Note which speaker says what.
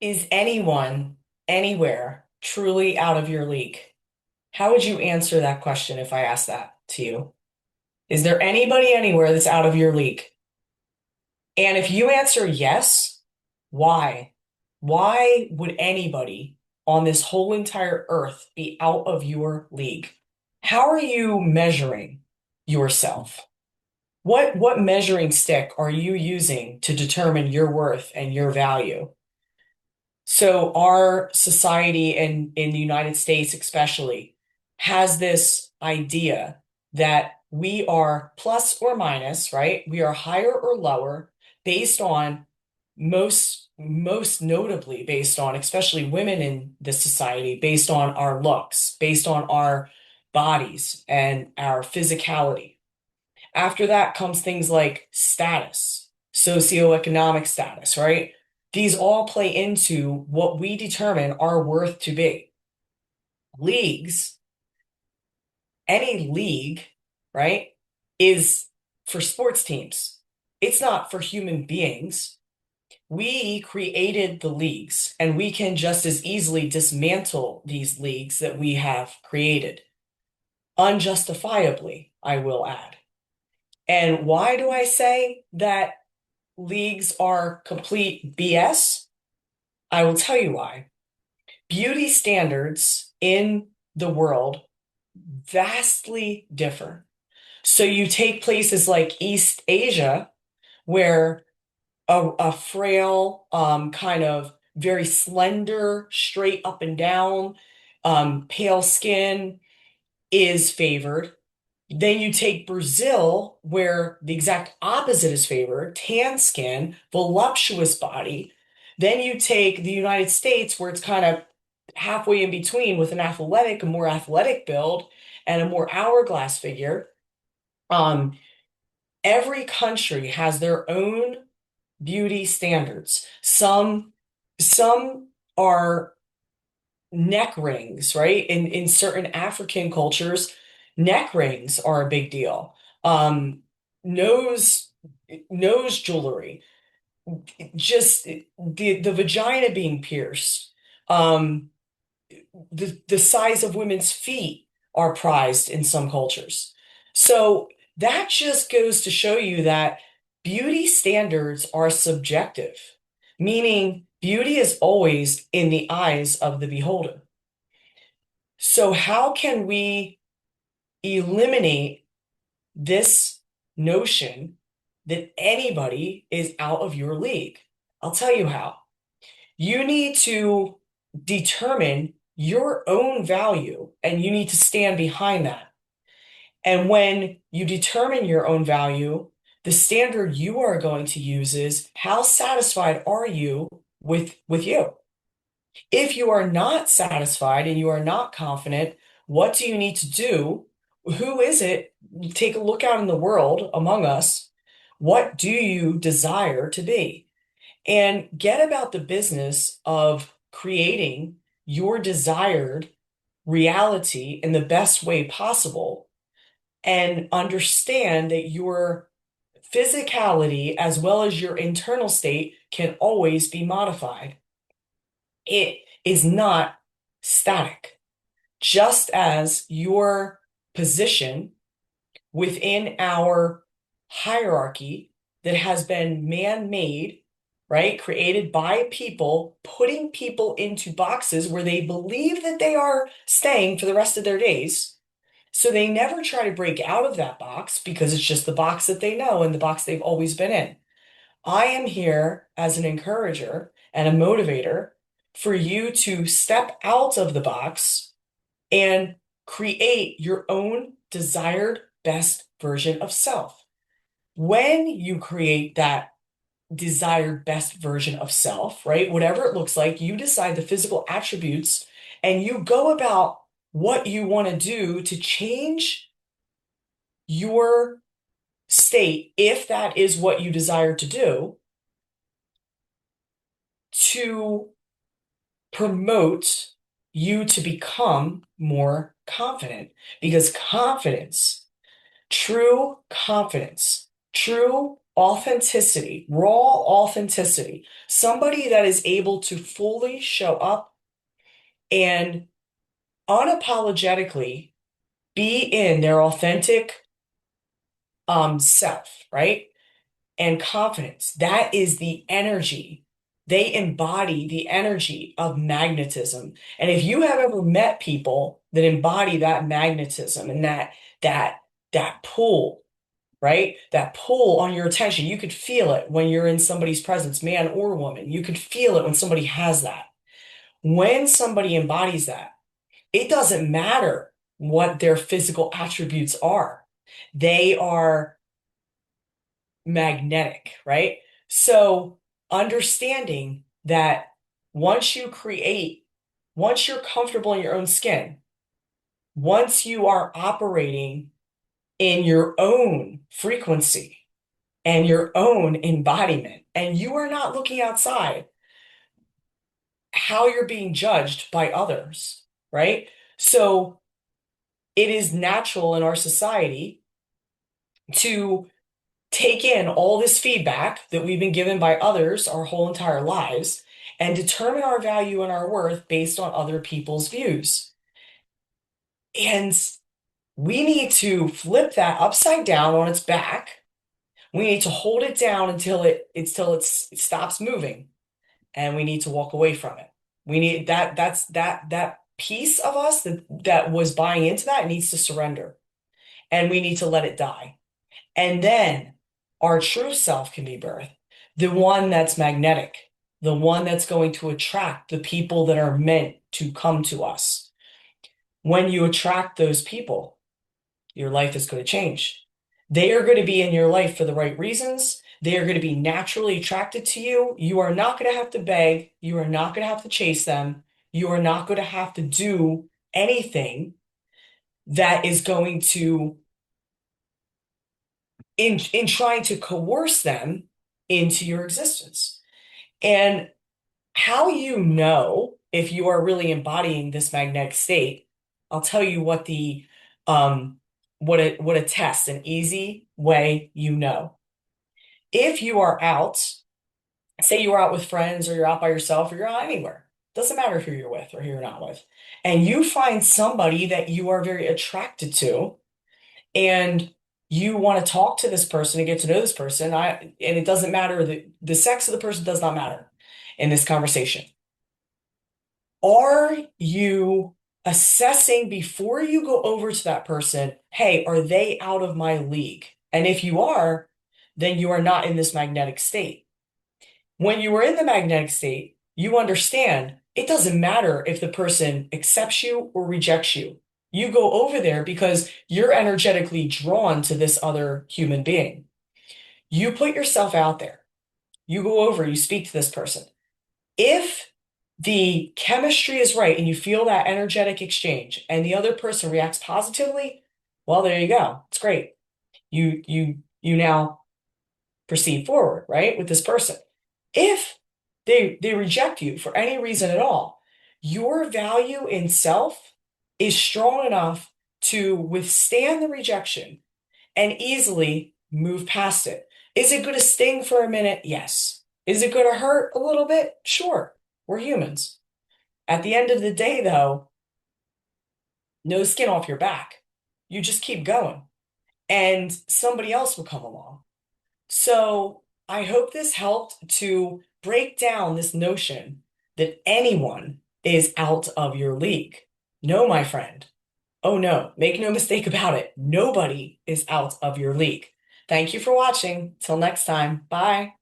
Speaker 1: Is anyone anywhere truly out of your league? How would you answer that question if I asked that to you? Is there anybody anywhere that's out of your league? And if you answer yes, why? Why would anybody on this whole entire earth be out of your league? How are you measuring yourself? What measuring stick are you using to determine your worth and your value? So our society in the United States especially has this idea that we are plus or minus, right? We are higher or lower based on most notably based on, especially women in this society, based on our looks, based on our bodies and our physicality. After that comes things like status, socioeconomic status, right? These all play into what we determine our worth to be. Leagues, any league, right, is for sports teams. It's not for human beings. We created the leagues, and we can just as easily dismantle these leagues that we have created, unjustifiably, I will add. And why do I say that leagues are complete BS? I will tell you why. Beauty standards in the world vastly differ. So you take places like East Asia, where a frail, kind of very slender, straight up and down, pale skin is favored. Then you take Brazil, where the exact opposite is favored, tan skin, voluptuous body. Then you take the United States, where it's kind of halfway in between with a more athletic build and a more hourglass figure. Um, every country has their own beauty standards. Some are neck rings, right? In certain African cultures, neck rings are a big deal. Um, nose nose jewelry, just the vagina being pierced. Um, the size of women's feet are prized in some cultures. So that just goes to show you that beauty standards are subjective, meaning beauty is always in the eyes of the beholder. So, how can we eliminate this notion that anybody is out of your league? I'll tell you how. You need to determine your own value and you need to stand behind that. And when you determine your own value, the standard you are going to use is how satisfied are you with you? If you are not satisfied and you are not confident, what do you need to do? Who is it? Take a look out in the world among us. What do you desire to be? And get about the business of creating your desired reality in the best way possible and understand that your physicality as well as your internal state can always be modified. It is not static, just as your position within our hierarchy that has been man-made, right? Created by people, putting people into boxes where they believe that they are staying for the rest of their days. So they never try to break out of that box because it's just the box that they know and the box they've always been in. I am here as an encourager and a motivator for you to step out of the box and create your own desired best version of self. When you create that desired best version of self, right? Whatever it looks like, you decide the physical attributes and you go about what you want to do to change your state, if that is what you desire to do, to promote you to become more confident. Because confidence, true authenticity, raw authenticity, somebody that is able to fully show up and unapologetically be in their authentic self, right? And confidence. That is the energy. They embody the energy of magnetism. And if you have ever met people that embody that magnetism and that that pull, right? That pull on your attention, you could feel it when you're in somebody's presence, man or woman. You could feel it when somebody has that. When somebody embodies that, it doesn't matter what their physical attributes are. They are magnetic, right? So understanding that once you create, once you're comfortable in your own skin, once you are operating in your own frequency and your own embodiment, and you are not looking outside how you're being judged by others, right? So it is natural in our society to take in all this feedback that we've been given by others our whole entire lives and determine our value and our worth based on other people's views. And we need to flip that upside down on its back. We need to hold it down it stops moving, and we need to walk away from it. We need that piece of us that was buying into that needs to surrender, and we need to let it die. And then our true self can be birthed, the one that's magnetic, the one that's going to attract the people that are meant to come to us. When you attract those people, your life is going to change. They are going to be in your life for the right reasons. They are going to be naturally attracted to you. You are not going to have to beg. You are not going to have to chase them. You are not going to have to do anything that is going to in trying to coerce them into your existence. And how you know if you are really embodying this magnetic state, I'll tell you what the what a test, an easy way you know. If you are out, say you are out with friends or you're out by yourself or you're out anywhere, doesn't matter who you're with or who you're not with, and you find somebody that you are very attracted to and you want to talk to this person and get to know this person, and it doesn't matter the sex of the person does not matter in this conversation. Are you assessing before you go over to that person, hey, are they out of my league? And if you are, then you are not in this magnetic state. When you are in the magnetic state, you understand it doesn't matter if the person accepts you or rejects you. You go over there because you're energetically drawn to this other human being. You put yourself out there. You go over, you speak to this person. If the chemistry is right and you feel that energetic exchange and the other person reacts positively, well, there you go. It's great. You now proceed forward, right, with this person. If they reject you for any reason at all, your value in self is strong enough to withstand the rejection and easily move past it. Is it going to sting for a minute? Yes. Is it going to hurt a little bit? Sure. We're humans. At the end of the day, though, no skin off your back. You just keep going, and somebody else will come along. So I hope this helped to break down this notion that anyone is out of your league. No, my friend. Oh no, make no mistake about it. Nobody is out of your league. Thank you for watching. Till next time. Bye.